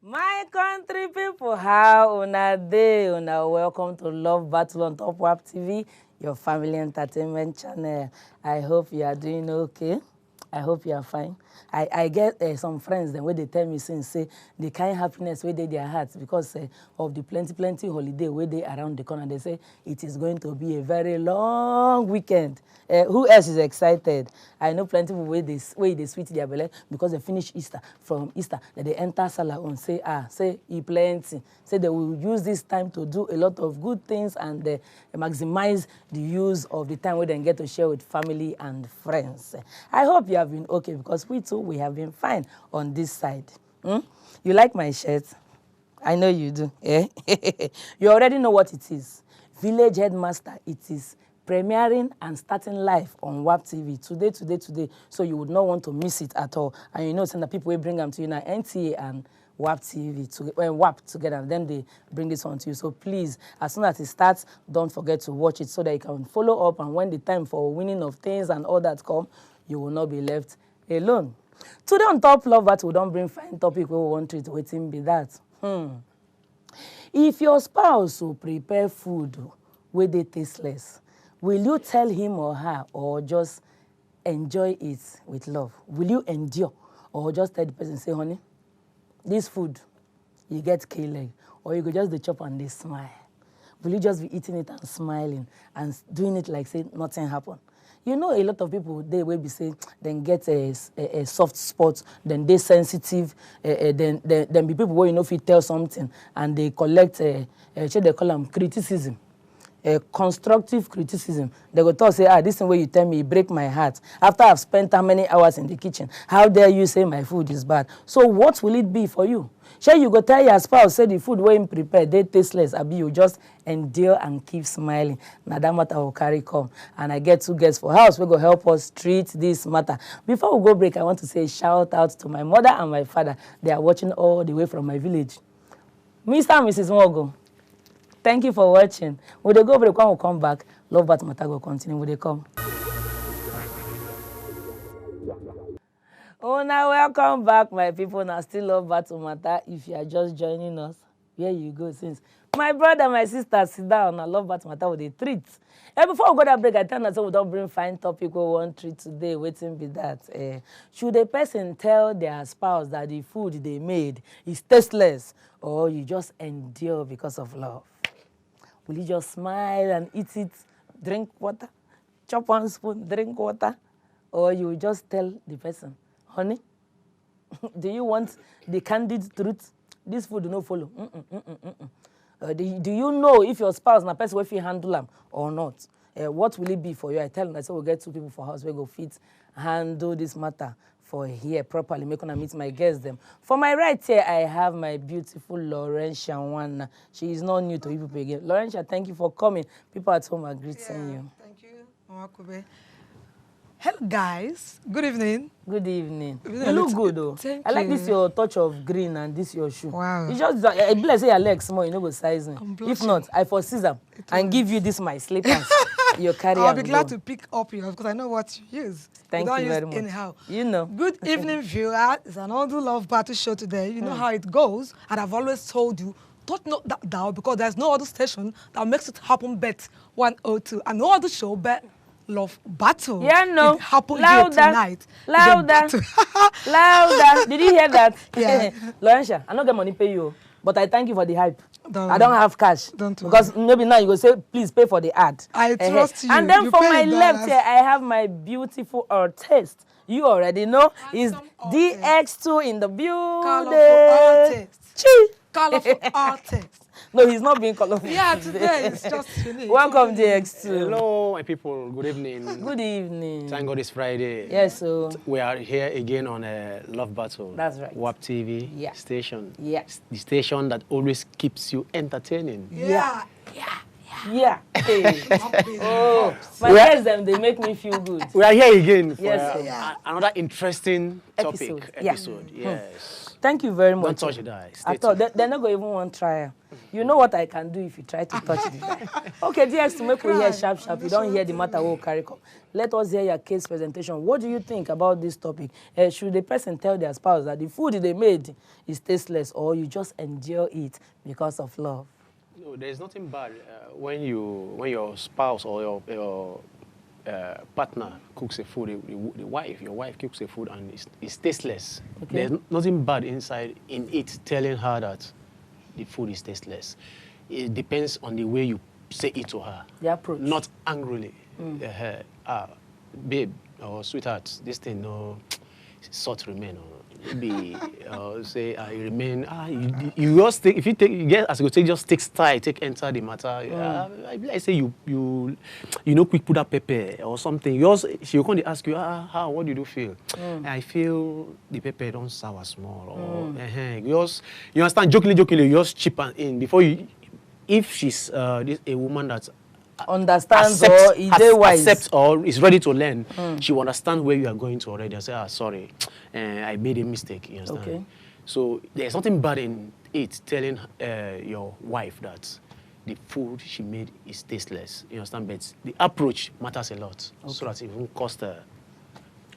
My country people, how una dey? Una welcome to Love Battle on Top WAP TV, your family entertainment channel. I hope you are doing okay. I hope you are fine. I get some friends then where they tell me since say the kind happiness where they their hearts because of the plenty holiday where they around the corner. They say it is going to be a very long weekend. Who else is excited? I know plenty people where they sweet their belly because they finish Easter. From Easter, that they enter Salah and say plenty. Say they will use this time to do a lot of good things and maximize the use of the time where they get to share with family and friends. I hope you have been okay because we too, we have been fine on this side. You like my shirt? I know you do. Eh? You already know what it is. Village Headmaster, it is premiering and starting live on WAP TV today. So you would not want to miss it at all. And you know, some of the people will bring them to you now, NTA and WAP TV, WAP together, and then they bring this on to you. So please, as soon as it starts, don't forget to watch it so that you can follow up. And when the time for winning of things and all that come, you will not be left alone. Today on Top Love Battle, we don't bring fine topic where we want to waiting be that. If your spouse will prepare food where they tasteless, will you tell him or her or just enjoy it with love? Will you endure or just tell the person, say, honey, this food, you get K-leg, or you go just the chop and they smile? Will you just be eating it and smiling and doing it like say nothing happened? You know, a lot of people, they will be saying, then get a soft spot, then they sensitive, then be people where you know if you tell something and they collect, they call them criticism. Constructive criticism. They go talk, say, this is where you tell me, break my heart. After I've spent how many hours in the kitchen, how dare you say my food is bad? So what will it be for you? Sure, you go tell your spouse, say the food wasn't prepared, they tasteless, abi you just endure and keep smiling. Now that matter will carry come. And I get two guests for house, we go help us treat this matter. Before we go break, I want to say shout out to my mother and my father. They are watching all the way from my village. Mr. and Mrs. Mogo, thank you for watching. When they go break, when we come back, Love Battle Matter will continue. When they come. Oh, now welcome back, my people. Now still Love Battle Matter. If you are just joining us, here you go. Since my brother and my sister sit down and Love Battle Matter with a treat. And before we go that break, I tell us we don't bring fine topic we want treat today. Waiting be that. Should a person tell their spouse that the food they made is tasteless, or you just endure because of love? Will you just smile and eat it, drink water, chop one spoon, drink water? Or you will just tell the person, honey, do you want the candid truth? This food do not follow. Do you know if your spouse na person will fit handle them or not? What will it be for you? I tell them, I say we'll get two people for house, we go fit handle this matter for here properly. Make gonna meet my guests them. For my right here, I have my beautiful Laurentia one. She is not new to you people again. Laurentia, thank you for coming. People at home are greeting you. Thank you, Mama Kwube. Hello, guys. Good evening. Good evening. You look good, though. Thank I like you. this your touch of green and this your shoe. Wow. It's just, I be like say your legs small, you know go sizing. I'm If blushing. not, I foresee them and give you this my slippers. You carry I'll be and glad go. to pick up yours because I know what you use. Thank don't you use very much. Anyhow. You know. Good evening, viewers. It's an all Love Battle show today. You know how it goes, and I've always told you, don't note that down because there's no other station that makes it happen but 102, and no other show but Love Battle. Yeah, no. It happened Louder. here tonight. It's a Louder. battle. Louder. Did you hear that? Yeah. Laurentia, I don't get money pay you, but I thank you for the hype. Don't I don't have cash. Don't because maybe now you go say, please pay for the ad. I trust you. And then You for pay my in left dollars. here, I have my beautiful artist. You already know. Is Handsome DX2 in the building. Colorful artist. Chee. Colorful artist. No, he's not being colorful. Yeah, today it's just finished. Welcome, DX2. Hello, my people. Good evening. Good evening. Thank God it's Friday. Yes, so. We are here again on a Love Battle. That's right. WAP TV Yeah. station. Yeah. The station that always keeps you entertaining. Yeah. Yeah. Hey. Oh, my Well- guests, them, they make me feel good. We are here again for Yes, another interesting topic Yeah. episode. Yes. Thank you very much. Don't touch the die. Stay I thought tuned. they're not going to even want trial. You know what I can do if you try to touch the die. Okay, DX, to make we hear sharp. You don't hear the matter will carry come. Let us hear your case presentation. What do you think about this topic? Should the person tell their spouse that the food they made is tasteless, or you just endure it because of love? No, there's nothing bad when your spouse or your partner cooks a food, your wife cooks a food and it's tasteless. Okay. There's nothing bad in it telling her that the food is tasteless. It depends on the way you say it to her. The approach. Not angrily. Babe or sweetheart, this thing no salt remain. Or maybe say you remain. You just take, if you take, you get as you go take, just take style, take enter the matter. I say you know quick put that pepper or something. She will come to ask you, how, what do you feel? I feel the pepper don't sour small. Or you understand, jokingly, you just chip in before you. If she's a woman that Understands or is they wise? accepts or is ready to learn, she will understand where you are going to already and say, sorry, I made a mistake. You understand? Okay. So there's nothing bad in it telling your wife that the food she made is tasteless. You understand? But the approach matters a lot. So that it won't cost her.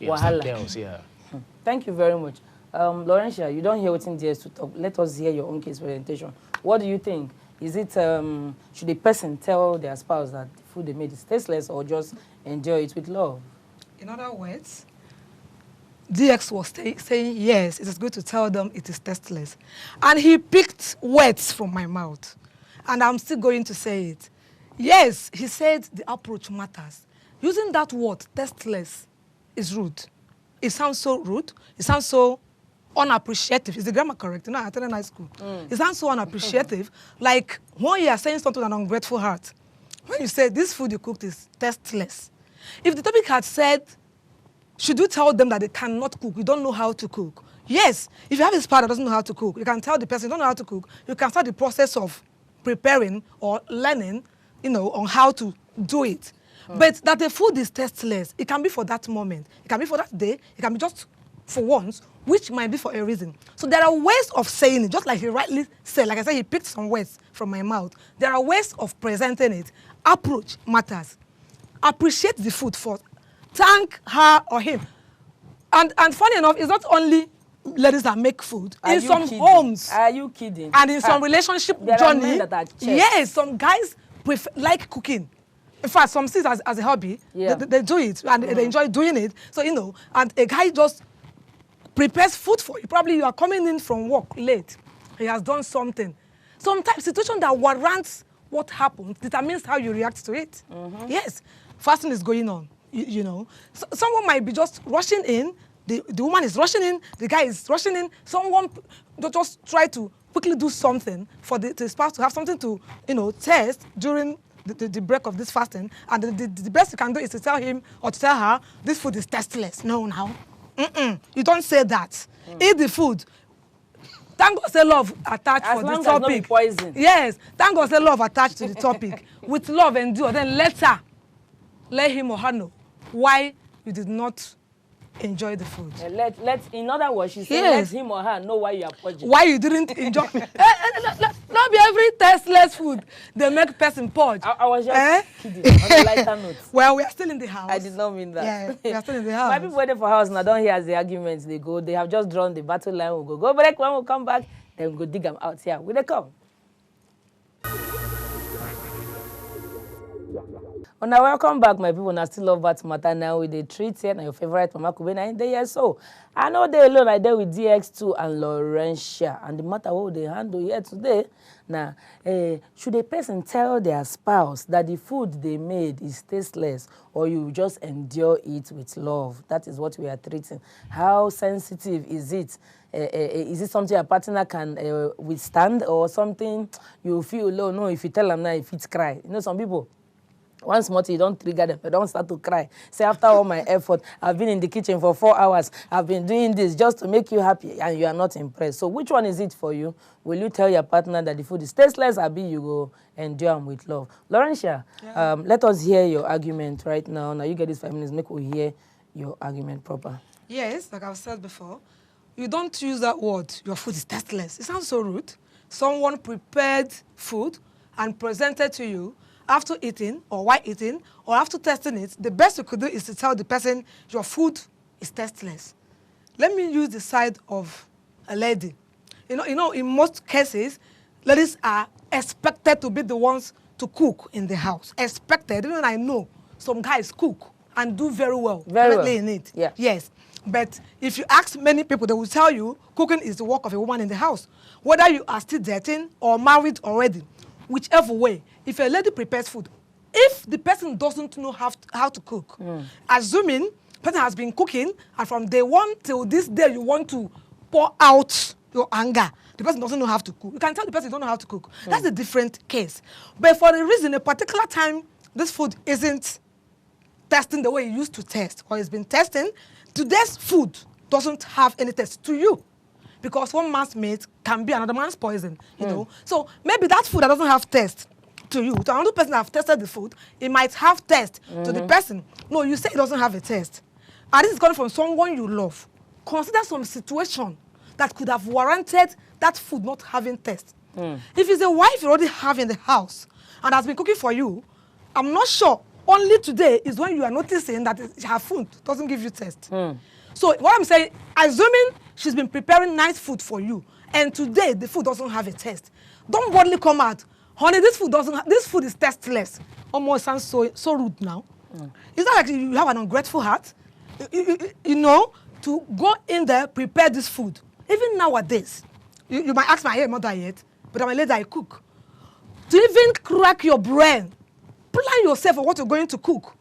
Wahala. Yeah. Thank you very much. Laurentia, you don't hear what's in DS to talk. Let us hear your own case presentation. What do you think? Is it, should the person tell their spouse that the food they made is tasteless, or just enjoy it with love? In other words, DX was saying, yes, it is good to tell them it is tasteless. And he picked words from my mouth. And I'm still going to say it. Yes, he said the approach matters. Using that word, tasteless, is rude. It sounds so rude. It sounds so unappreciative. Is the grammar correct? No, I attended high school. It sounds so unappreciative. Like when you are saying something with an ungrateful heart. When you say this food you cooked is tasteless. If the topic had said, should you tell them that they cannot cook, you don't know how to cook? Yes. If you have a spouse that doesn't know how to cook, you can tell the person you don't know how to cook. You can start the process of preparing or learning, on how to do it. But that the food is tasteless, it can be for that moment. It can be for that day. It can be just for once, which might be for a reason. So there are ways of saying it, just like he rightly said. Like I said, he picked some words from my mouth. There are ways of presenting it. Approach matters. Appreciate the food first. Thank her or him. And funny enough, it's not only ladies that make food. Are in you some kidding? homes. Are you kidding? And in some relationship there journey. Are men that are chefs. Yes, some guys like cooking. In fact, some see it as a hobby. Yeah. They do it and they enjoy doing it. So, and a guy just prepares food for you. Probably you are coming in from work late. He has done something. Sometimes situation that warrants what happens determines how you react to it. Yes, fasting is going on, So, someone might be just rushing in. The woman is rushing in. The guy is rushing in. Someone just try to quickly do something for the spouse to have something to, taste during the break of this fasting. And the best you can do is to tell him or to tell her, this food is tasteless. No, now. You don't say that. Eat the food. Thank God say love attached As for long the as not topic. be poison. Yes. Thank God say love attached to the topic. With love endure. Then later, let him or her know why you did not enjoy the food. In other words, she said, Yes. let him or her know why you are purging. Why you didn't enjoy. Not be every tasteless food they make person purge. I was just kidding on a lighter note. Well, we are still in the house. I did not mean that. Yeah, we are still in the house. My people waiting for house now don't hear as the arguments they go. They have just drawn the battle line. We'll go break. When we come back, then we'll go dig them out here. Will they come? Oh, now welcome back, my people. Now still love Battle Matter now with the treat here. Now your favorite Mama Kwube 9 days. So I know they alone. I there with DX2 and Laurentia. And the matter what they handle here today. Now, should a person tell their spouse that the food they made is tasteless, or you just endure it with love? That is what we are treating. How sensitive is it? Is it something a partner can withstand, or something you feel low? No, if you tell them now, if it's cry. Some people, Once more, you don't trigger them. They don't start to cry. Say, after all my effort, I've been in the kitchen for 4 hours. I've been doing this just to make you happy, and you are not impressed. So which one is it for you? Will you tell your partner that the food is tasteless, or you go endure them with love? Laurentia, let us hear your argument right now. Now you get this 5 minutes. Make we hear your argument proper. Yes, like I've said before, you don't use that word, your food is tasteless. It sounds so rude. Someone prepared food and presented to you after eating or while eating or after testing it. The best you could do is to tell the person your food is tasteless. Let me use the side of a lady. You know, in most cases, ladies are expected to be the ones to cook in the house. Expected. Even I know some guys cook and do very well. Very well. In it. Yeah. Yes. But if you ask many people, they will tell you cooking is the work of a woman in the house. Whether you are still dating or married already, whichever way, if a lady prepares food, if the person doesn't know how to cook, assuming the person has been cooking and from day one till this day you want to pour out your anger, the person doesn't know how to cook. You can tell the person you don't know how to cook. That's a different case. But for the reason a particular time this food isn't testing the way it used to test or it's been testing, today's food doesn't have any taste to you because one man's meat can be another man's poison, you know. So maybe that food that doesn't have taste to you, to another person that have tested the food, it might have taste to the person. No, you say it doesn't have a taste. And this is coming from someone you love. Consider some situation that could have warranted that food not having taste. If it's a wife you already have in the house and has been cooking for you, I'm not sure. Only today is when you are noticing that her food doesn't give you taste. So what I'm saying, assuming she's been preparing nice food for you, and today the food doesn't have a taste, don't boldly come out, honey, this food is tasteless. Almost sounds so rude now. It's not like you have an ungrateful heart, you know, to go in there, prepare this food. Even nowadays, you might ask my mother yet, but I'm a lady, I cook. To even crack your brain, plan yourself for what you're going to cook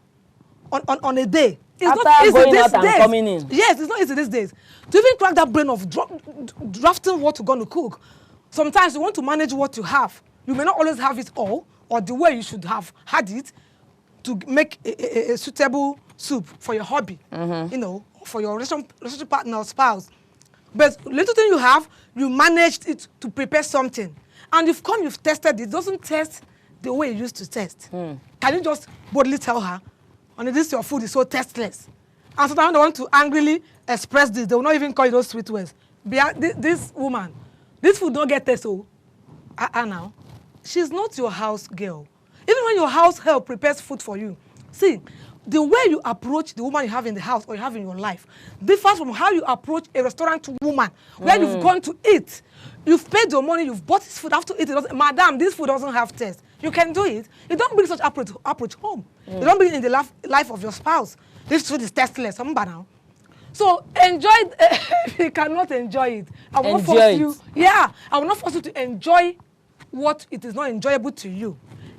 on a day. It's After not easy going these out and days. coming in. Yes, it's not easy these days. To even crack that brain of drafting what you're going to cook. Sometimes you want to manage what you have. You may not always have it all or the way you should have had it to make a suitable soup for your hobby, you know, for your relationship partner or spouse. But little thing you have, you managed it to prepare something. And you've tested it. It doesn't taste the way it used to taste. Can you just boldly tell her, honey, this your food is so tasteless? And sometimes they want to angrily express this. They will not even call you those sweet words. This woman, this food don't get taste, so now, she's not your house girl. Even when your house help prepares food for you, see, the way you approach the woman you have in the house or you have in your life differs from how you approach a restaurant woman where you've gone to eat. You've paid your money, you've bought this food after eating. Madam, this food doesn't have taste. You can do it. You don't bring such approach home. You don't bring it in the life of your spouse. This food is tasteless. Now. So enjoy it. If you cannot enjoy it, I will not force you. Yeah, I will not force you to enjoy what it is not enjoyable to you.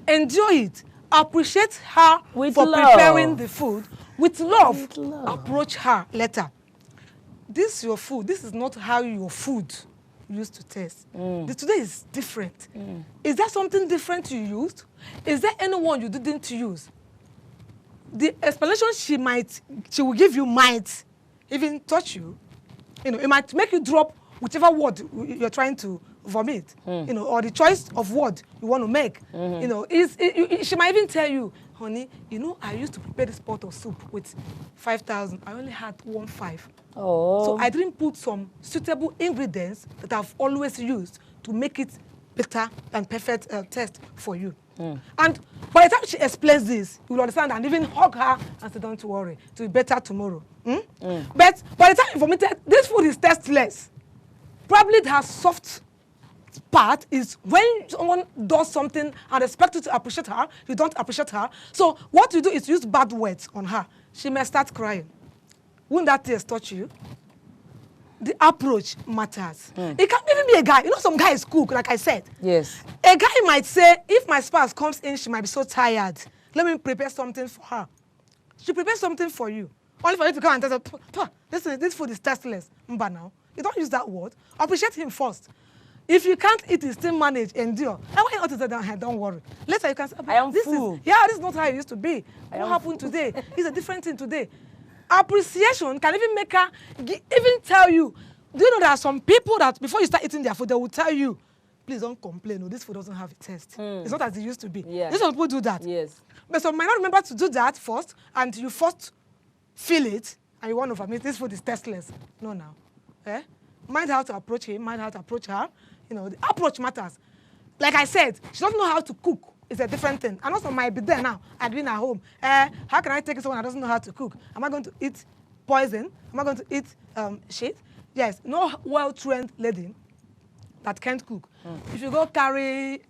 Enjoy it. Appreciate her for preparing the food with love. Approach her later. This is your food. This is not how your food used to taste. Today is different. Is there something different you used? Is there anyone you didn't use? The explanation she will give you might even touch you. You know, it might make you drop whichever word you're trying to vomit, you know, or the choice of word you want to make. You know, she might even tell you, honey, you know, I used to prepare this pot of soup with 5,000. I only had 1,500. Oh. So I didn't put some suitable ingredients that I've always used to make it better and perfect taste for you. And by the time she explains this, you will understand and even hug her and say, don't worry, it will be better tomorrow. But by the time you vomited, this food is tasteless. Probably it has soft part is when someone does something and expect you to appreciate her, you don't appreciate her. So what you do is use bad words on her. She may start crying. Wouldn't that tears touch you? The approach matters. It can even be a guy. You know, some guys cook, like I said. Yes. A guy might say, if my spouse comes in, she might be so tired. Let me prepare something for her. She prepares something for you. Only for you to come and tell her, listen, this food is tasteless. Now. You don't use that word. Appreciate him first. If you can't eat it, still manage, endure. And when you ought to say, don't worry. Later you can say, I am this full. this is not how it used to be. What happened today? It's a different thing today. Appreciation can even make her, even tell you, do you know there are some people that before you start eating their food, they will tell you, please don't complain. No, this food doesn't have a taste. It's not as it used to be. Yeah. Some people do that. Yes. But some might not remember to do that first, and you first feel it, and you want to vomit. This food is tasteless. No, now. Mind how to approach him, mind how to approach her. You know, the approach matters. Like I said, she doesn't know how to cook. It's a different thing. And also might be there now. I've been at home. How can I take someone that doesn't know how to cook? Am I going to eat poison? Am I going to eat shit? Yes, no well-trained lady that can't cook. If you go carry,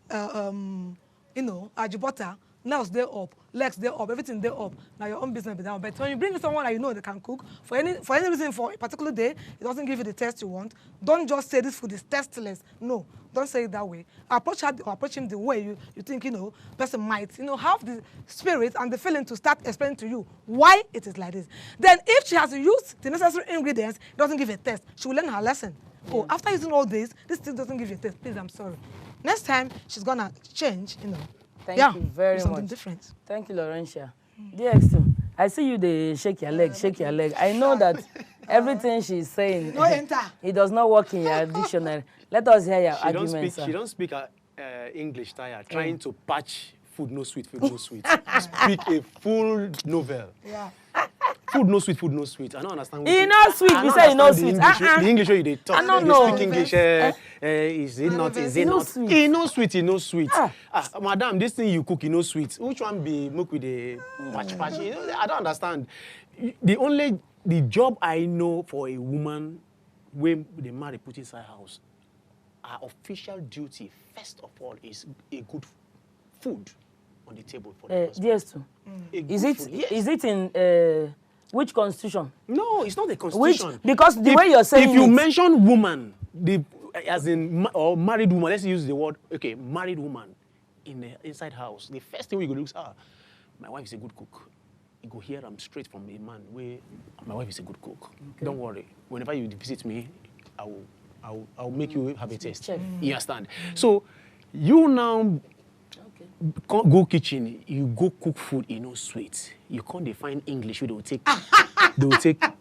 ajibota, nails they up, legs they up, everything they up. Now your own business be down. But when you bring someone that you know that can cook for any reason, for a particular day, it doesn't give you the taste you want. Don't just say this food is tasteless. No, don't say it that way. Approach her or approach him the way you think person might have the spirit and the feeling to start explaining to you why it is like this. Then if she has used the necessary ingredients, it doesn't give a taste. She will learn her lesson. Yeah. Oh, after using all this still doesn't give you a taste. Please, I'm sorry. Next time she's gonna change. Thank you very much. Something different. Thank you, Laurentia. DX2, I see you they shake your leg, shake your leg. I know that everything she's saying, no enter. It does not work in your dictionary. Let us hear your arguments. She don't speak English, tired. Trying to patch food no sweet, food no sweet. Speak a full novel. Yeah. Food no sweet, food no sweet. I don't understand. He not sweet. We say he no sweet. The English way they talk. I don't know. They speak English. Is it not? Is it not? He no sweet. He no sweet. Madam, this thing you cook, he no sweet. Which one be milk with the patch? I don't understand. The job I know for a woman when they marry put inside house, our official duty first of all is a good food on the table for the husband. Yes, too. Is it in which constitution? No, it's not the constitution. Because the way you're saying if you mention woman, as in or married woman, let's use the word, married woman in the inside house, the first thing we go look is, my wife is a good cook. You go hear I'm straight from a man where my wife is a good cook. Okay. Don't worry. Whenever you visit me, I'll make you have a taste. Chef. You understand? So you now go kitchen, you go cook food, sweet. You can't define English, they will take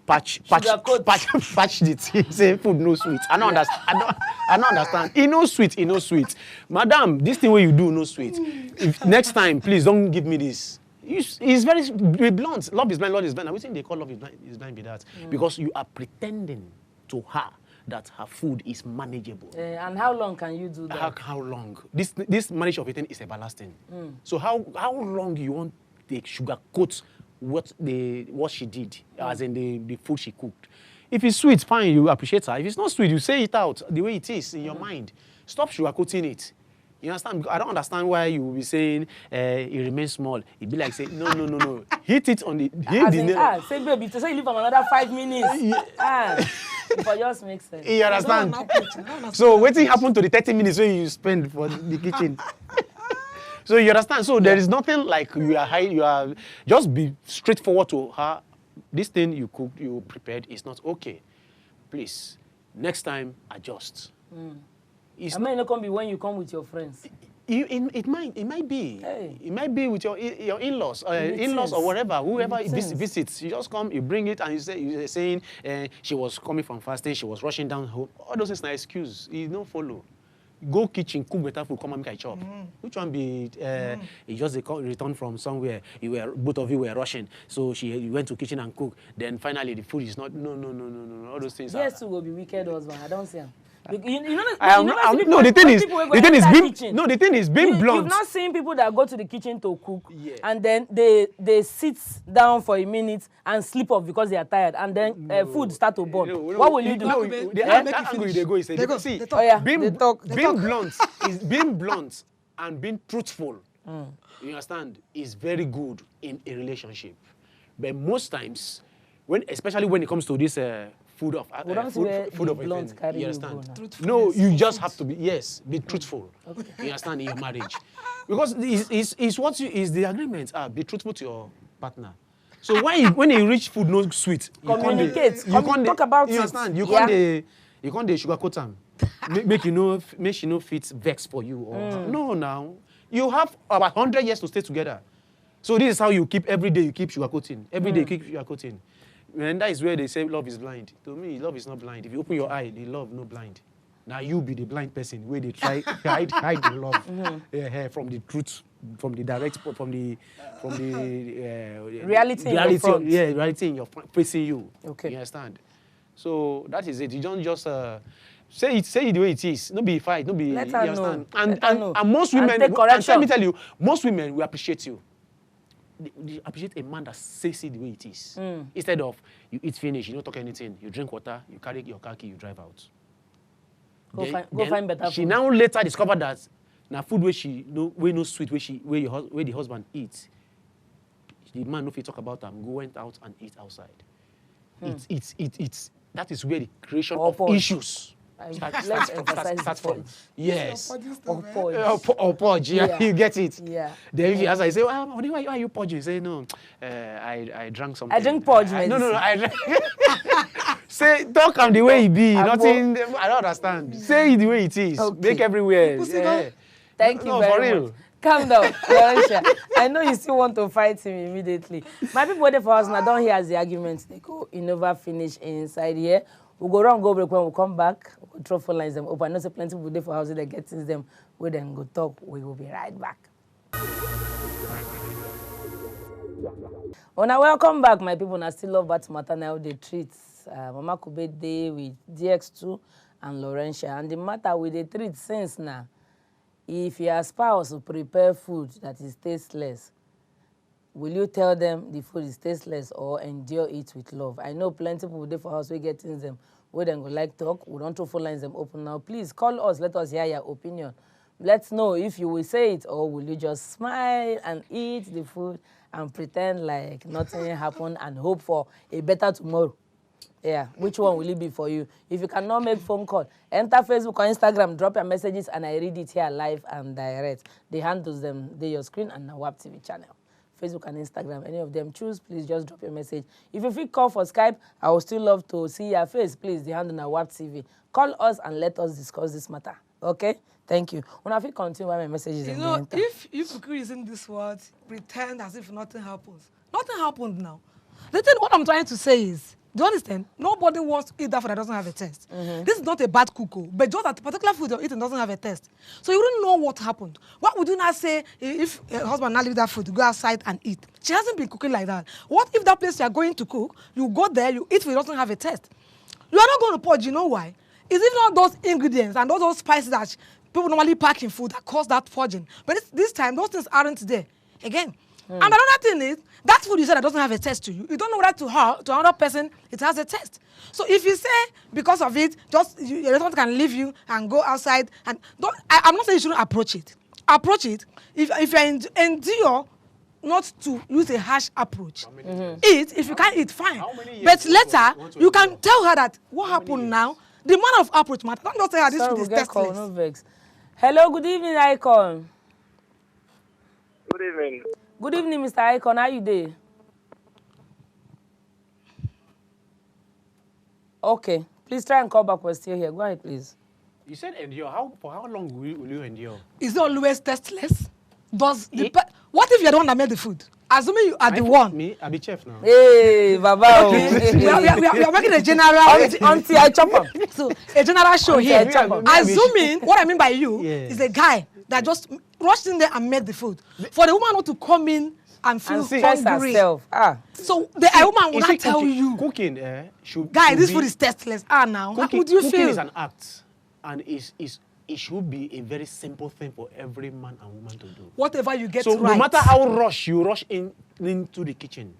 patch the tea, say food no sweet. I don't understand. It no sweet. Madam, this thing where you do no sweet. If next time, please don't give me this. It's very blunt. Love is blind, Lord is blind. I think they call love is blind be that. Because you are pretending to her that her food is manageable. And how long can you do that? How long? This marriage of eating is everlasting. So how long you want to sugarcoat what she did, as in the food she cooked? If it's sweet, fine, you appreciate her. If it's not sweet, you say it out the way it is in your mind. Stop sugarcoating it. You understand? I don't understand why you will be saying it remains small. It'd be like saying, no. Hit it on the... Say, baby, to say you leave for another 5 minutes. But just makes sense. You understand? So what happened to the 30 minutes when you spend for the kitchen? So you understand? So there is nothing like you are just be straightforward to her. This thing you cooked, you prepared is not okay. Please, next time, adjust. It may not be when you come with your friends. It might be. Hey. It might be with your in-laws, or whatever, whoever visits. You just come, you bring it, and you're saying she was coming from fasting, she was rushing down home. All those things are excuse. You don't follow. Go kitchen, cook better food, come and make a chop. Which one be? You just returned from somewhere. Both of you were rushing, so you went to kitchen and cook. Then finally the food is not. No. All those things. Yes, will be wicked husband. I don't see him. The thing is being blunt. You've not seen people that go to the kitchen to cook, and then they sit down for a minute and sleep off because they are tired, and then food start to burn. What will you do? Being blunt and being truthful, you understand, is very good in a relationship. But most times, especially when it comes to this food of blunt, you understand? No, you just have to be truthful. Okay. You understand, in your marriage, because it's what is the agreement. Be truthful to your partner. So when you reach food no sweet, communicate. Talk about it. You understand? You can't sugarcoat them. make she no fit vex for you. Or, no, now. You have about 100 years to stay together. So this is how you keep, every day you keep sugarcoating. Every day you keep sugarcoating. And that is where they say love is blind. To me, love is not blind. If you open your eye, the love no blind. Now you be the blind person where they try hide the love from the truth, from the direct, from the reality in your front. Yeah, reality in your facing you. Okay. You understand? So that is it. You don't just say it the way it is. No be fight. No be. Let You her understand? know. And most women. And take correction. Let me tell you, most women will appreciate you. They appreciate a man that says it the way it is. Instead of you eat finish, you don't talk anything, you drink water, you carry your car key, you drive out. Go find better She food. now later discovered that now food where she no sweet where the husband eats. The man no fit talk about them. Go went out and eat outside. It's that is where the creation Or of purge. issues Let's emphasize starts the from. point. Yes. Or purge. Or purge, yeah, you get it. Yeah. Then if you ask, I say, well, why are you purging? You say, no, I drank something. I drink purge No, I drank. Say, talk am the way it be. Nothing, I don't understand. Say it the way it is. Okay. Make everywhere. Pussy Yeah. Thank you No, very for real. much. Calm down, Laurancia. I know you still want to fight him immediately. My people there for us now don't hear the arguments. They go, you never finish inside here. We'll go run, go break. When we come back, we'll throw phone lines them open. I know say plenty people there for houses that get things them. We then go talk. We will be right back. Now welcome back, my people. I still love that matter now. They treat Mama Kwube Day with DX2 and Laurentia. And the matter with the treat since now. If your spouse prepare food that is tasteless, will you tell them the food is tasteless or endure it with love? I know plenty people there for house we get things them where they go like talk. We don't throw phone lines them open now. Please call us. Let us hear your opinion. Let's know if you will say it or will you just smile and eat the food and pretend like nothing happened and hope for a better tomorrow. Yeah, which one will it be for you? If you cannot make phone call, enter Facebook or Instagram, drop your messages, and I read it here live and direct. The handles them, they your screen and the WAP TV channel. Facebook and Instagram, any of them choose, please just drop your message. If you feel call for Skype, I would still love to see your face, please, the handle na WAP TV. Call us and let us discuss this matter, okay? Thank you. When I feel continue my messages, You know, if you keep using this word, pretend as if nothing happens. Nothing happened now. The thing, what I'm trying to say is, do you understand? Nobody wants to eat that food that doesn't have a taste. This is not a bad cocoa, but just that particular food you're eating doesn't have a taste. So you don't know what happened. What would you not say if a husband not leave that food to go outside and eat? She hasn't been cooking like that. What if that place you are going to cook, you go there, you eat food, it doesn't have a taste? You are not going to purge, you know why? It's even all those ingredients and those spices that people normally pack in food that cause that purging. But this time, those things aren't there. Again. And another thing is, that food you said that doesn't have a taste to you, you don't know that to another person, it has a taste. So if you say, because of it, just your restaurant can leave you and go outside, and I'm not saying you shouldn't approach it. Approach it. If you endure not to use a harsh approach. Eat, if you can't eat, fine. But later, you can tell her that what happened now, the manner of approach matters. Don't just tell her this food is tasteless. No vex. Hello, good evening, Icon. Good evening. Good evening, Mr. Icon. How you doing? Okay. Please try and call back. We're still here. Go ahead, please. You said endure. For how long will you endure? Is it always tasteless? What if you're the one that made the food? Assuming you are the one. Me, I be chef now. Hey, Baba. we are making a general Until I chop up. so a general show here. Assuming what I mean by you Yes. is a guy that just rushed in there and made the food. For the woman not to come in and feel hungry. Herself. So the woman will not tell you, Cooking should guy, this be- food is tasteless. Now, how Cooking, would you cooking feel? is an act, and it should be a very simple thing for every man and woman to do. Whatever you get So right. no matter how you rush into the kitchen,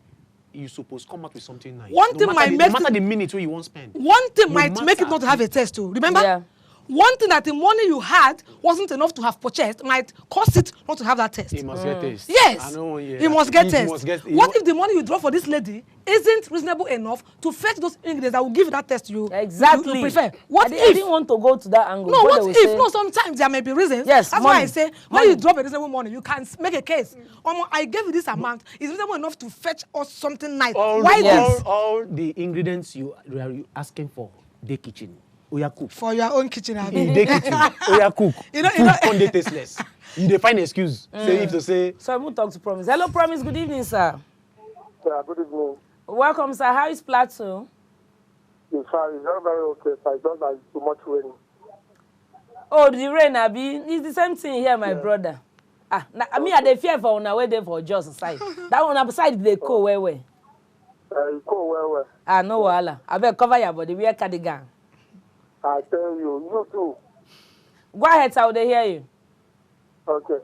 you supposed to come out with something nice. One thing might make no matter the minute where you won't spend. One thing No might make it matter- not have a taste too. Remember? Yeah. One thing that the money you had wasn't enough to have purchased might cause it not to have that taste. He must get taste. Yes, I know, yeah. he must get He taste. must get- What if the money you draw for this lady isn't reasonable enough to fetch those ingredients that will give you that taste you Exactly. you prefer? What I if? didn't want to go to that angle. No, What what they will if? say- No, sometimes there may be reasons. Yes, That's why money. I say when Money. you drop a reasonable money, you can make a case. I gave you this amount. It's reasonable enough to fetch us something nice. Why this? All the ingredients you are asking for, the kitchen. Oya cook. For your own kitchen, I In mean. the kitchen, Oya cook. You know- Food con dey tasteless. You dey find excuse. Say if to say. So we'll talk to Promise. Hello, Promise. Good evening, sir. Yeah, good evening. Welcome, sir. How is Plateau? It's fine. It's not very okay, sir. It's not like too much rain. Oh, the rain, Abi. It's the same thing here, my brother. I mean, I dey fear for una way there for just side. That one side they cold where. It's cold well. No wahala. I better cover your body. Wear cardigan. I tell you too. Go ahead, sir. They hear you. Okay.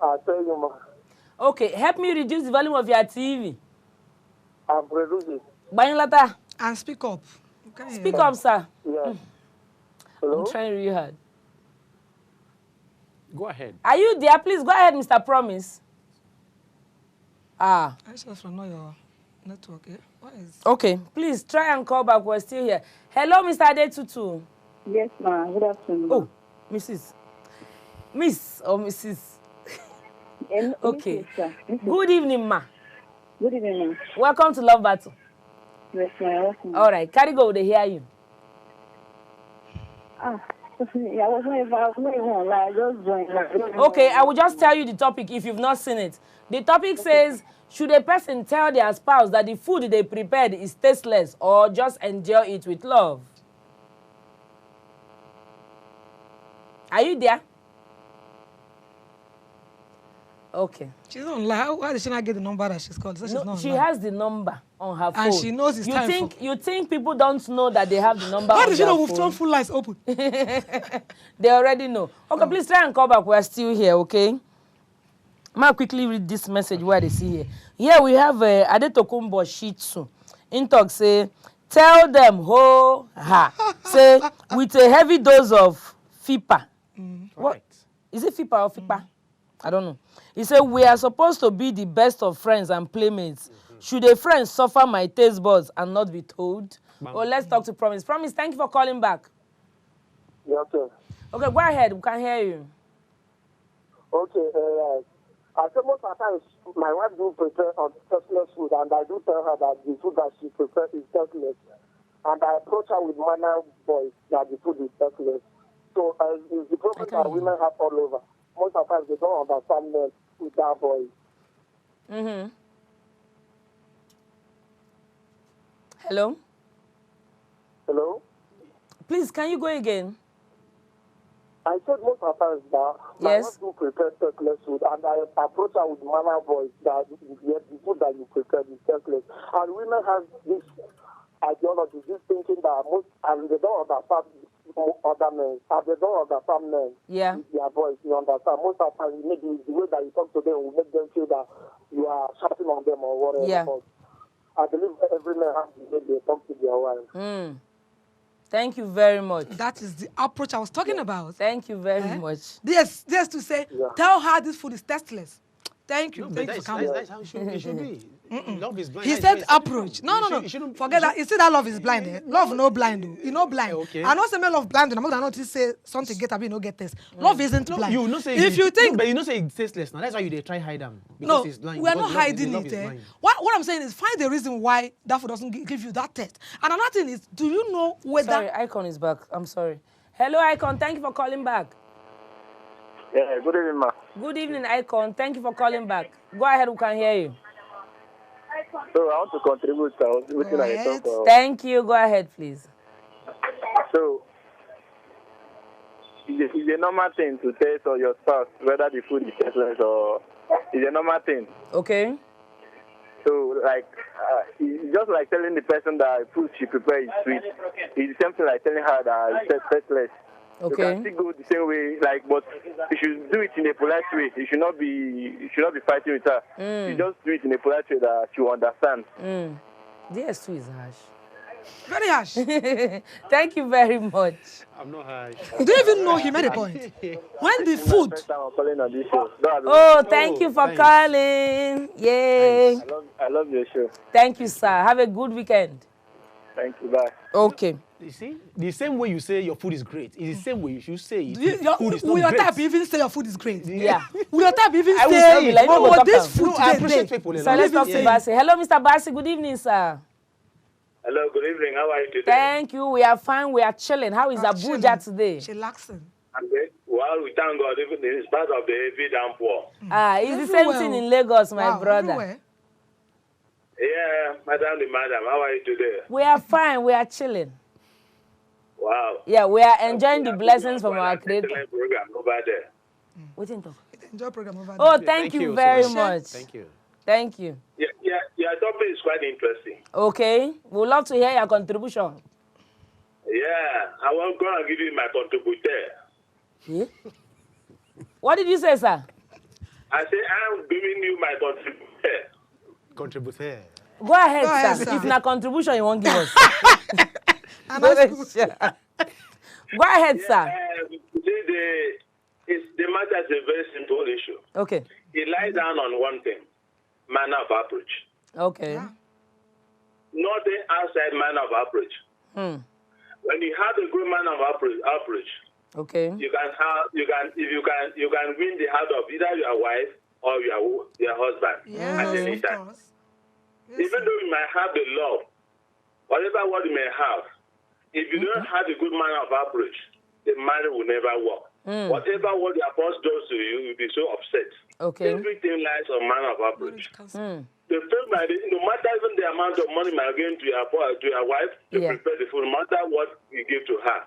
I tell you, ma. Okay, help me reduce the volume of your TV. I'm reducing. Banyolata, And speak up. Okay. speak up, sir. Yeah. Hello? I'm trying really hard. Go ahead. Are you there? Please go ahead, Mr. Promise. I just don't know your network. Eh? What is? Okay. Please try and call back. We're still here. Hello, Mr. Adetutu. Yes, ma'am. Good afternoon. Oh, Mrs. Miss or Mrs. Okay. Yes, sir. Good evening, ma. Good evening, ma'am. Welcome to Love Battle. Yes, ma'am. All right. Carry go. They hear you. I was not even online. I just joined. Okay, I will just tell you the topic if you've not seen it. The topic says, should a person tell their spouse that the food they prepared is tasteless or just enjoy it with love? Are you there? Okay. She's not online. Why did she not get the number that she's called? So she's No, not she online. has the number on her phone. And she knows it's time You think people don't know that they have the number Why on did she their know we've phone? thrown full lines open? They already know. Okay, please try and call back. We're still here, okay? I'll quickly read this message where they see here. Here we have Adetokumbo Shitsu. In talk say, tell them ho ha. Say, with a heavy dose of FIPA. What? Is it FIPA or FIPA? I don't know. He said, we are supposed to be the best of friends and playmates. Should a friend suffer my taste buds and not be told? Oh, let's talk to Promise. Promise, thank you for calling back. Yeah, okay. Okay, go ahead. We can hear you. Okay, I say most of the times my wife do prepare tasteless food, and I do tell her that the food that she prepares is tasteless. And I approach her with manner voice that the food is tasteless. So it's the problem that women have all over. Most of the times they don't understand men with that voice. Mm-hmm. Hello? Hello? Please, can you go again? I said most of the times that my Yes. wife do prepare tasteless food, and I approach her with manner voice that the food that you prepare is tasteless. And women have this ideology, this thinking that most, and they don't understand other men, and they don't understand men. Yeah. With their voice, you understand. Most of the time, maybe the way that you talk to them will make them feel that you are shouting on them or whatever. Yeah. But I believe every man has the way they talk to their wife. Thank you very much. That is the approach I was talking about. Thank you very much. Yes, to say, tell her this food is tasteless. Thank you. No, Thank but you for that's coming. how it should be. Love is blind. He That's said why it's- approach. No. You shouldn't- Forget that. You see that love is blind. Eh? Love no blind. You know blind. Okay. I know say me love blind. I'm not gonna say something get abi no get test. Love isn't No, blind. you know say if you think but you know say it's tasteless now. That's why you they try hide them because no, it's blind. we are because not love is- hiding love it. is Eh? blind. What I'm saying is find the reason why that food doesn't give you that test. And another thing is, do you know whether Sorry, Icon is back. I'm sorry. Hello, Icon. Thank you for calling back. Yeah, good evening, ma. Good evening, Icon. Thank you for calling back. Go ahead. We can hear you. So I want to contribute to what I ahead. talk about. Thank you. Go ahead, please. So it's a normal thing to tell your spouse whether the food is tasteless or it's a normal thing. Okay. So like it's just like telling the person that food she prepares is sweet. It's the same thing like telling her that it's tasteless. You Okay. can still go the same way, like, but you should do it in a polite way. You should not be fighting with her. You just do it in a polite way that she will understand. DS2 is harsh. very harsh. You Thank you very much. I'm not harsh. don't even know he made a point. When the food, First time I'm calling on this show. No, Oh, thank you for thanks. calling. Yay. I love your show. Thank you, sir. Have a good weekend. Thank you. Bye. Okay. You see, the same way you say your food is great is the same way you should say it. Food is will not your great. type even say your food is great? Yeah. Will your type even I will say, say it. Like, no, oh, go this talk food No, I today? appreciate people a So lot. let's talk to Yeah. Basi. Hello, Mr. Basi. Good evening, sir. Hello, good Good evening. How are you today? Thank you. We are fine. We are chilling. How is Abuja today? Chillaxing. Well, we thank God, even in spite of the heavy downpour. It's the same thing in Lagos, my brother. Everywhere. Yeah, madam, how are you today? We are fine. We are chilling. Wow. Yeah, we are enjoying the blessings from our Creator. Excellent program over there. Waiting talk. Enjoy program over there. Oh, thank you very much. Thank you. Thank you. Yeah, your topic is quite interesting. Okay. We would love to hear your contribution. Yeah, I want to go and give you my contributor. What did you say, sir? I say I'm giving you my contributor. Contributor. Go ahead, ahead, sir. sir. If not contribution, you won't give us. And I school. Go ahead, sir. The matter is a very simple issue. Okay. It lies down on one thing, manner of approach. Okay. Yeah. Nothing outside manner of approach. When you have a good manner of approach, Okay. you can win the heart of either your wife or your husband at any Yes, of time. course. Even though you might have the love, whatever what you may have, if you don't have a good manner of approach, the marriage will never work. Whatever what the apostle does to you, you'll be so upset. Okay. Everything lies on manner of approach. The fact that no matter even the amount of money you're going to your wife to prepare the food, no matter what you give to her,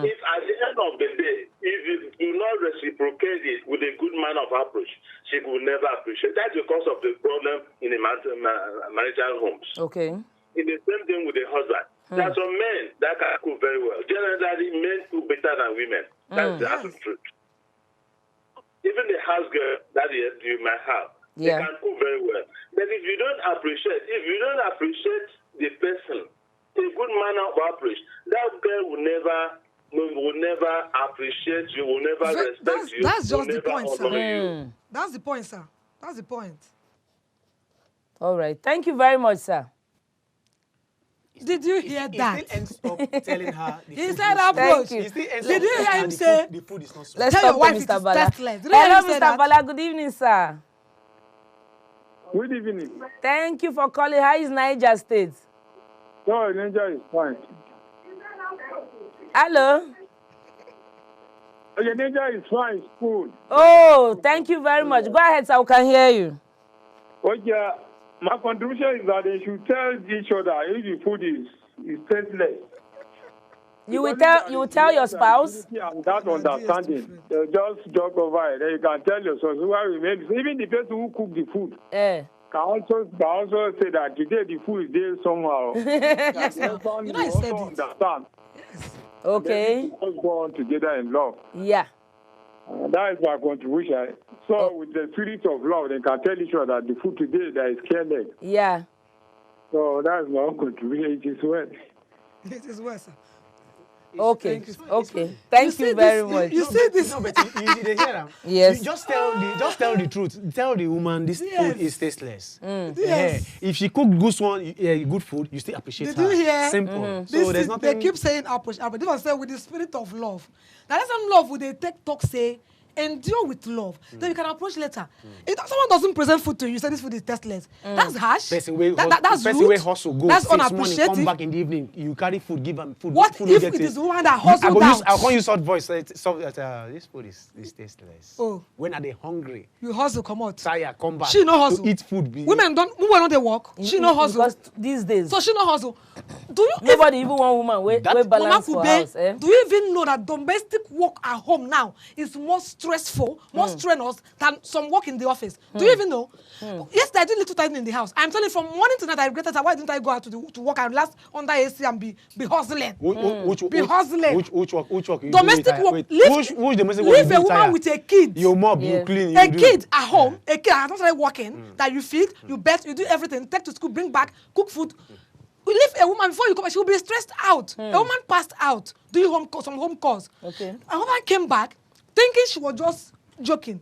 if at the end of the day, if you do not reciprocate it with a good manner of approach, she will never appreciate. That's because of the problem in the marital homes. Okay. In the same thing with the husband. There are some men that can cook very well. Generally, men cook better than women. That's the absolute truth. Even the house girl that you might have, they can cook very well. But if you don't appreciate the person, a good manner of approach, that girl will never appreciate you, will never respect you. That's just the will point, never honor you. That's the point, sir. That's the point. All right. Thank you very much, sir. Did you hear that? He still ends up telling her. He said approach. you. He still ends Did up you telling hear her him say? the food is not sweet. Let's Tell talk your wife to it Mr. is Bala. tasteless. Did you hear Hello, him say Mr. that? Bala. Good evening, sir. Good evening. Thank you for calling. How is Niger State? No, Niger is fine. Hello. Okay, Niger is fine. It's good. Oh, thank you very much. Go ahead, sir. We can hear you. Okay, my contribution is that they should tell each other if the food is tasteless. You will tell your spouse. And that understanding, they'll just joke over it. Then you can tell your spouse who remains. Even the person who cooked the food can also say that today the food is there somehow. Yes, sir. You know I said it. Understand. Okay. Let's go on together in love. Yeah. That is my contribution. So with the spirit of love, they can tell each other that the food today that is careless. Yeah. So that's my own contribution. It is well. It is well, sir. Okay. Okay. Thank you very much. You see this? No, but you hear them. Yes. You just tell the truth. Tell the woman this food is tasteless. Yes. If she cook good food, you still appreciate Did her. you hear? Simple. So This there's is, nothing. they keep saying approach. This one said with the spirit of love. Now that's some love. Would they talk say endure with love? Then you can approach later. If someone doesn't present food to you, say this food is tasteless. That's harsh. Person way That's person rude. way hustle go That's 6 morning, come unappreciative. back in the evening. You carry food, give them food. What food if get it is taste. the woman that hustled out? I can't use soft voice. This food is tasteless. Oh. When are they hungry? You hustle, come out. Tired, come back. She no hustle. To eat food. Women don't they work? She no hustle. Because these days, So she no hustle. Do you nobody even one woman we That- Mama balance for Kwube, house. do you even know that domestic work at home now is more stressful, more strenuous than some work in the office? Do you even know? Yesterday I did little time in the house. I'm telling you, from morning to night I regretted that why didn't I go out to work and last under AC and be hustling? Be hustling. Which work? You Domestic do work. Wait, Leave, which domestic work? leave you a do woman retire? with a kid. You mop, Yes. you clean, A you do. kid at home, a kid has not started working, that you feed, you bathe, you do everything, take to school, bring back, cook food. We leave a woman before you come back, she will be stressed out. A woman passed out, doing some home calls. Okay. A woman came back, thinking she was just joking.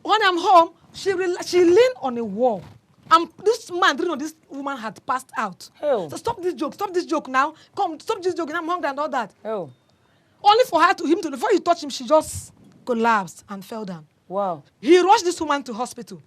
When I'm home, she leaned on a wall. And this man didn't know this woman had passed out. Oh. So stop this joke now. Come, stop this joke, I'm hungry and all that. Oh, Only for him to, before you touch him, she just collapsed and fell down. wow. He rushed this woman to hospital.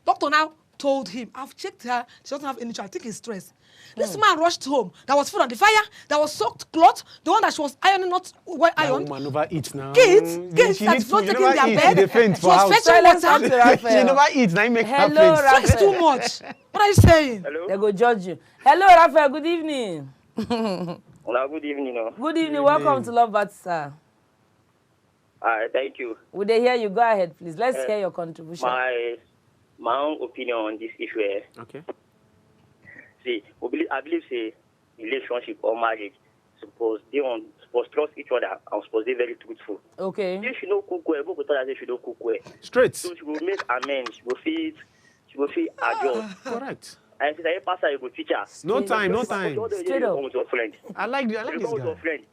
Doctor now told him, I've checked her, she doesn't have any child. I think he's stressed. This man rushed home. There was food on the fire. There was soaked cloth. The one that she was ironing, not well ironed. That woman overeats now. Kids that's not taking their bed. She was fetching water. She never eats. Now you make her Hello, faint. Raphael. It's too much. What are you saying? Hello? They go judge you. Hello, Raphael. Good evening. Well, good evening. Good evening. Welcome to Love Bat, sir. Thank you. Would they hear you? Go ahead, please. Let's hear your contribution. My own opinion on this issue. Okay. See, I believe say relationship or marriage supposed trust each other and supposed to be very truthful. Okay. If she don't cook well, both of she don't cook well. Straight. So she will make amends. She will feel adjust. Correct. And since I pastor, you go teach her. No time. Straight up. With your friend. I like this With your guy. friend.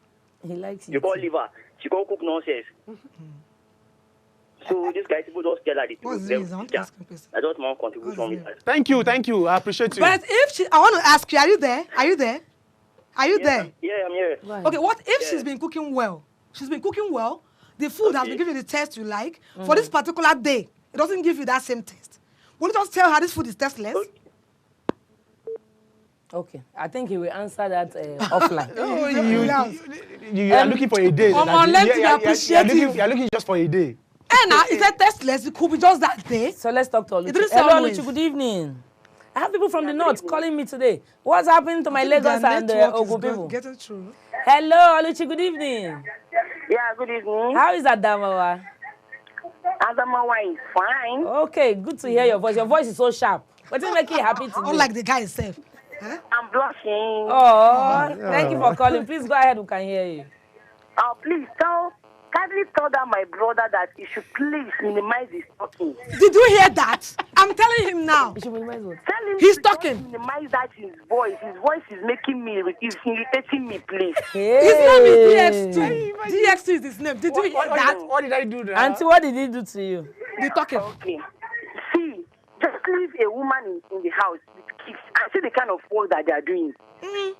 He likes you. You go leave her. She go cook nonsense. So this guy people just tell her the What's truth. the reason? That's just my contribution with that. Thank you. I appreciate you. But if I want to ask you, are you there? Are you there? Yeah, I'm here. Right. Okay, what if she's been cooking well? She's been cooking well. The food has been giving you the taste you like. For this particular day, it doesn't give you that same taste. Will you just tell her this food is tasteless? Okay. I think he will answer that offline. Oh, you are looking for a day. You're looking just for a day. And now, is that tasteless? It could be just that day. So let's talk to Oluchi. It didn't Hello, sound Oluchi. nice. Good evening. I have people from the north calling me today. What's happening to my Lagos and Ogun people? Getting through. Hello, Oluchi. Good evening. Yeah, good evening. How is Adamawa? Adamawa is fine. Okay, good to hear your voice. Your voice is so sharp. What is making you happy today? Unlike the guy himself. I'm blushing. Oh, thank you for calling. Please go ahead. We can hear you. Please kindly tell that my brother that he should please minimize his talking. Did you hear that? I'm telling him now. You should minimize what? Tell him He's to talking. just minimize that his voice. His voice is making me, is irritating me, please. His name is DX2. DX2 is his name. Did you hear that? What did I do now? Auntie, what did he do to you? The talking. Okay. See, just leave a woman in the house with kids and see the kind of work that they are doing.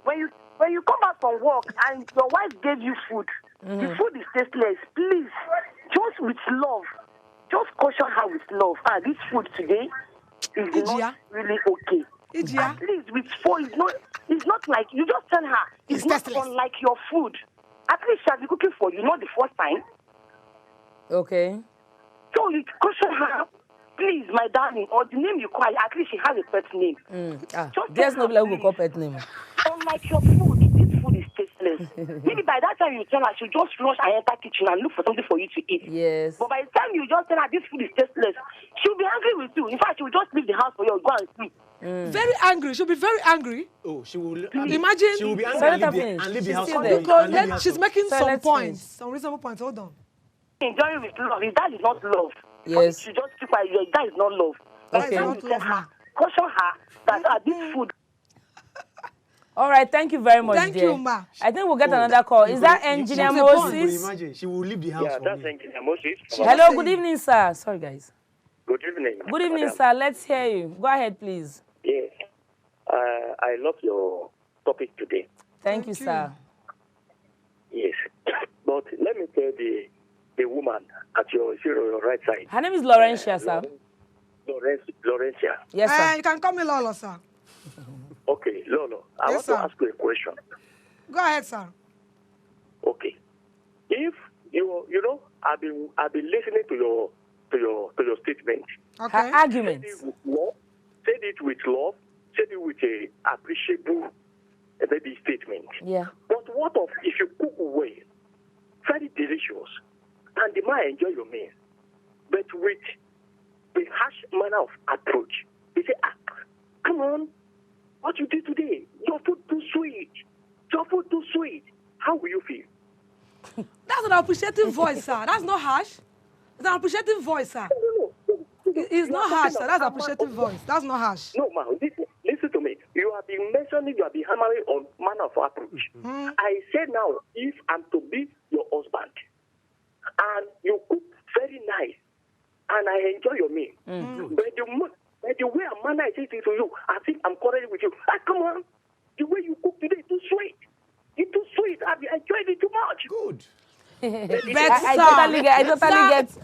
When you come back from work and your wife gave you food, the food is tasteless. Please, just with love, just caution her with love. This food today is not really okay. At least with four, it's not like you just tell her it's not tasteless. unlike your food. At least she has been cooking for you, not the first time. Okay. So you caution her. Please, my darling, or the name you call her, at least she has a pet name. There's no people who go call pet name. Unlike your food, this food is tasteless. Maybe by that time you tell her, she'll just rush and enter kitchen and look for something for you to eat. Yes. But by the time you just tell her this food is tasteless, she'll be angry with you. In fact, she'll just leave the house for you and go and sleep. Very angry. She'll be very angry. Oh, she will. Imagine. She will be Senator angry finish. and leave the She's house. still for there. you. Because And leave the then house she's for- making So some let's points, finish. some reasonable points. Hold on. Enjoying with love. If that is not love, Yes. she just keep quiet. That is not love. Okay. By the time you tell her, caution her that this food. All right. Thank you very much, Thank dear. you, ma. I think we'll get another call. Is that Engineer She's a boy. Moses? Imagine, she will leave the house Yeah, for that's me. Engineer Moses. Hello. Good evening, sir. Sorry, guys. Good evening. Good evening, madam. sir. Let's hear you. Go ahead, please. Yes. I love your topic today. Thank you, sir. Yes. But let me tell the woman at your right side. Her name is Laurentia, sir. Laurentia. Yes, sir. You can call me Lolo, sir. Okay, Lolo, I Yes, want sir. to ask you a question. Go ahead, sir. Okay. If you know, I've been listening to your statement. Okay. Her argument. Said it with love, said it with a appreciable maybe statement. Yeah. But what of if you cook well, very delicious, and the man enjoy your meal, but with the harsh manner of approach, they say, come on, what you did today, your food too sweet, your food too sweet. How will you feel? That's an appreciative voice, sir. That's not harsh. It's an appreciative voice, sir. No. It's not harsh, sir. That's an appreciative voice. That's not harsh. No, man, listen to me. You have been mentioning, you have been hammering on manner of approach. I said now, if I'm to be your husband, and you cook very nice, and I enjoy your meal, but the way a manner is saying to you, I think I'm quarreling with you. Come on, the way you cook today is too sweet. It's too sweet. I've enjoyed it too much. Good. I totally get.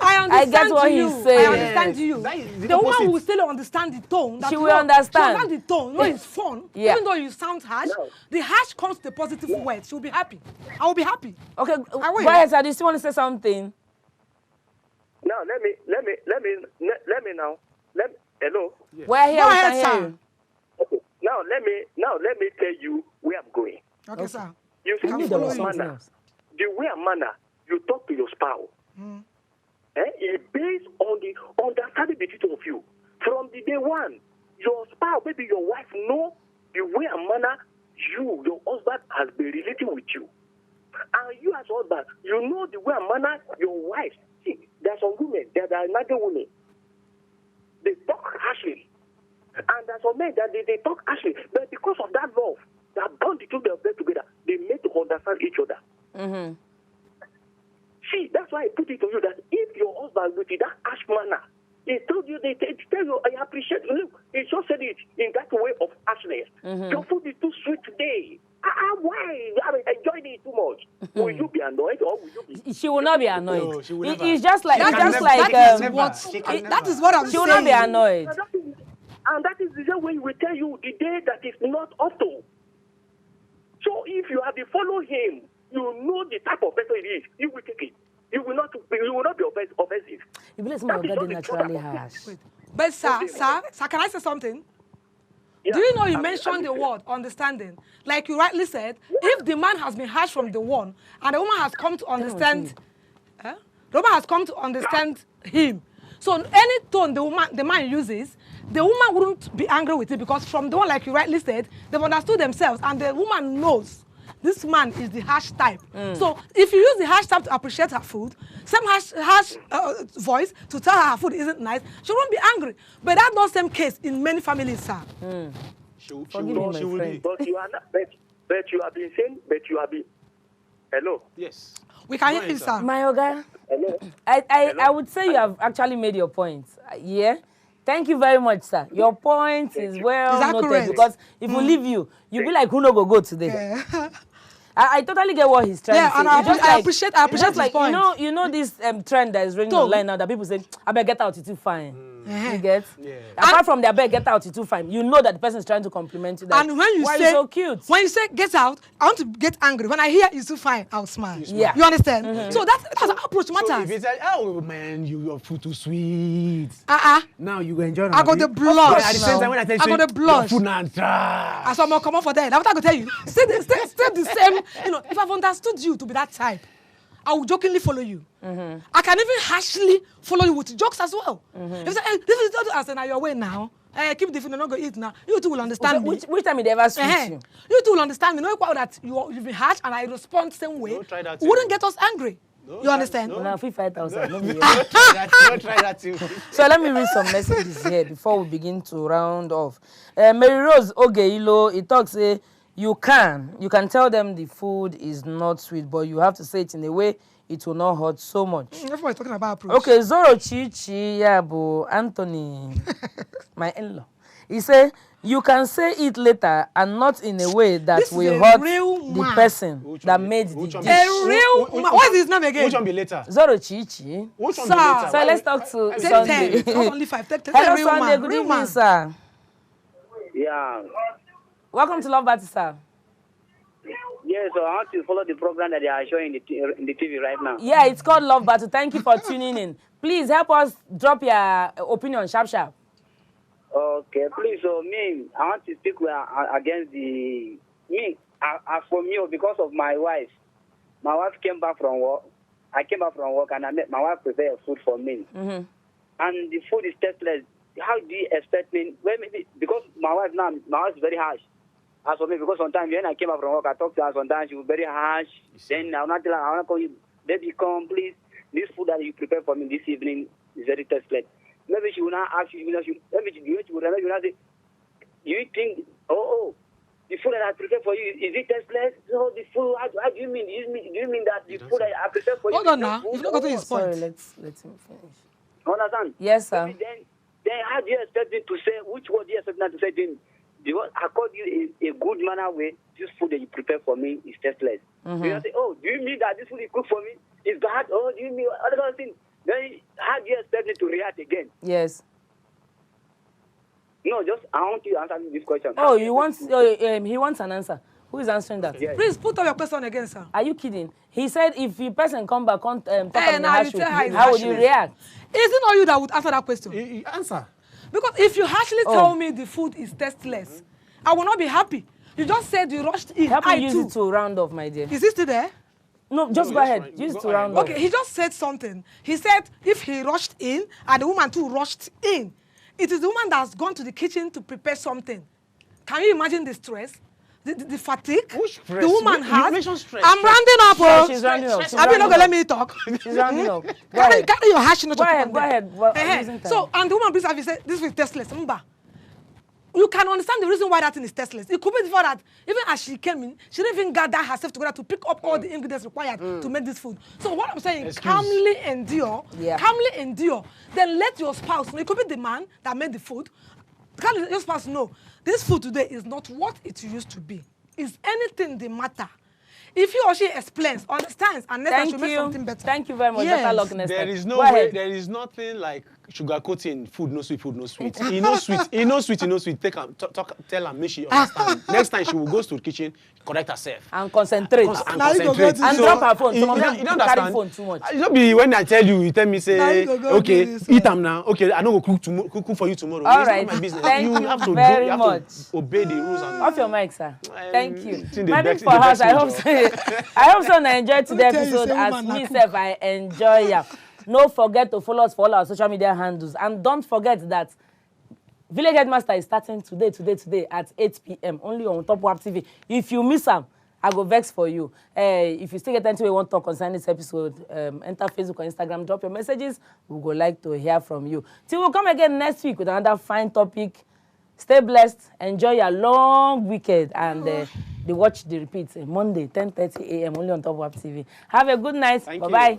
I get what he's saying. I understand you. The woman will still understand the tone. She will understand. She will understand the tone. When it's fun, even though you sound harsh, the harsh comes to the positive words. She'll be happy. I will be happy. Okay, go ahead, sir. Do you still want to say something? Now let me now. Hello. Yes. We're here. Go ahead, sir. Okay. Now let me tell you where I'm going. Okay, sir. You see the way and manner you talk to your spouse. It's based on the understanding between two of you. From the day one, your spouse, maybe your wife, know the way and manner your husband has been relating with you. And you as husband, you know the way and manner your wife. See, there are some women, there are another women. They talk harshly. And there's some men that they talk harshly. But because of that love, that bond the two of them together, they make to understand each other. Mm-hmm. See, that's why I put it to you that if your husband with that harsh manner, they tell you, I appreciate you. Look, he just said it in that way of harshness. Mm-hmm. Your food is too sweet today. Why? I enjoyed it too much. Will you be annoyed or will you be? She will not be annoyed. No, she will never. It's just like that is what I'm saying. She will not be annoyed. And that is the same way we will tell you the day that is not up to. So if you have to follow him, you know the type of person it is. You will take it. You will not be offensive. You believe someone will get naturally harsh. But sir, can I say something? Yeah. Do you know you mentioned the word understanding? Like you rightly said, if the man has been harsh from the one and the woman has come to understand, the woman has come to understand him. So any tone the man uses, the woman wouldn't be angry with it because from the one, like you rightly said, they've understood themselves and the woman knows this man is the harsh type. So if you use the harsh type to appreciate her food, same harsh voice to tell her food isn't nice, she won't be angry. But that's not the same case in many families, sir. She will be. But you are not. But you have been saying. But you have been. Hello. Yes. We can hear you, sir. My Oga, Hello. I would say you have actually made your point. Yeah. Thank you very much, sir. Your point is well noted correct? because if we leave you, you'll be like, who no go today? Yeah. I totally get what he's trying to say. And I appreciate his point. You know this trend that is running online now that people say, I better get out, it's too fine. You get? Yeah. Apart from the I better get out, it's too fine. You know that the person is trying to compliment you. And when you say, so cute. When you say get out, I want to get angry. When I hear it's too fine, I'll smile. Yeah. You understand? So that's approach matters. So if it's like, oh man, your food too sweet. Now you enjoy it. I got the blush. At the same time when I tell you, I got the blush. your food now trash. As I'm gonna come up for that. That's what I go tell you. Stay the same. You know, if I've understood you to be that type, I will jokingly follow you. I can even harshly follow you with jokes as well. If you say, hey, this is not as in your way now. Keep the food, not go eat now. You two will understand me. Which time did they ever switch you? You two will understand me. No equal that you've been harsh and I respond the same way. Don't try that Wouldn't get us angry. You understand? No. Now, 5,000. Don't try that too. So let me read some messages here before we begin to round off. Mary Rose Ogeilo, it talks, you can tell them the food is not sweet, but you have to say it in a way it will not hurt so much. Everyone's talking about approach. Okay, Zoro Chichi Yabo Anthony, my in-law. He said, you can say it later and not in a way that will hurt the person that made the dish. A real man. What is his name again? Which one be later? Zoro Chichi. Which one be later? So let's talk to Sunday. Only 5. Hello, Sunday. Good evening, sir. Yeah. Welcome to Love Battle, sir. Yes, so I want to follow the program that they are showing in the TV right now. Yeah, it's called Love Battle. Thank you for tuning in. Please help us drop your opinion sharp. Okay, please. So me, I want to speak against for me because of my wife. My wife came back from work. I came back from work and my wife prepared food for me. And the food is tasteless. How do you expect me? Well, maybe because my wife is very harsh. As for me, because sometimes when I came back from work, I talked to her sometimes, she was very harsh. Then I'll not tell her, I want to call you, baby, come, please. This food that you prepared for me this evening is very tasteless. Maybe she will not ask you, maybe she will not say, you think, the food that I prepared for you, is it tasteless? No, the food, how do you mean? Do you mean that the food that I prepared for you? Hold on now, you've not gotten his point. Sorry, let him finish. Understand? Yes, sir. Then how do you expect me to say, which word do you expect me to say to him? because according to a good manner way, this food that you prepare for me is tasteless. Mm-hmm. You say, oh, do you mean that this food you cook for me is bad? Oh, do you mean other kind of thing? Then how do you expect me to react again? Yes. No, just I want you to answer me this question. Oh, he wants an answer. Who is answering that? Yes. Please put up your question again, sir. Are you kidding? He said if the person come back, talk about the you tell her hash, how would you react? Is it not you that would answer that question? Answer. Because if you harshly tell me the food is tasteless, I will not be happy. You just said you rushed in. Help me use it to round off, my dear. Is he still there? No, just go ahead. Use it to round off. Okay, he just said something. He said if he rushed in and the woman too rushed in, it is the woman that's gone to the kitchen to prepare something. Can you imagine the stress? The fatigue the woman has. Stress. I'm rounding up. Oh. She's rounding up. Are you not gonna let me talk? She's rounding up. Carry your hash. Go ahead. So, and the woman brings up, he said, this is tasteless. Remember, you can understand the reason why that thing is tasteless. It could be for that, even as she came in, she didn't even gather herself together to pick up all the ingredients required to make this food. So what I'm saying, calmly endure, then let your spouse know. It could be the man that made the food. Can your spouse know this food today is not what it used to be? Is anything the matter? If he or she explains, understands, and next time she makes something better. Thank you very much, Dr. Lockness. There is no way, there is nothing like sugarcoating food, no sweet, food, no sweet. He knows sweet, he knows sweet, he knows sweet. Tell her, make she understand. Next time she will go to the kitchen, correct herself. And concentrate. And concentrate. And drop her phone. Some of them you carry phone too much. It don't be when I tell you tell me, say, okay, eat them now. Okay, I know go cook for you tomorrow. All right. It's not my business. Thank you have to very you have much. to obey the rules. And Off your mic, sir. Thank you. My big for us. I hope so. I enjoyed today's episode as myself. I enjoy ya. No forget to follow us for all our social media handles. And don't forget that Village Headmaster is starting today at 8 p.m. only on Top WAP TV. If you miss them, I go vex for you. If you still get anything you want to talk concerning this episode, enter Facebook or Instagram, drop your messages. We would like to hear from you. Till we'll come again next week with another fine topic. Stay blessed. Enjoy your long weekend. And watch the repeats Monday, 10:30 a.m. only on Top WAP TV. Have a good night. Bye-bye.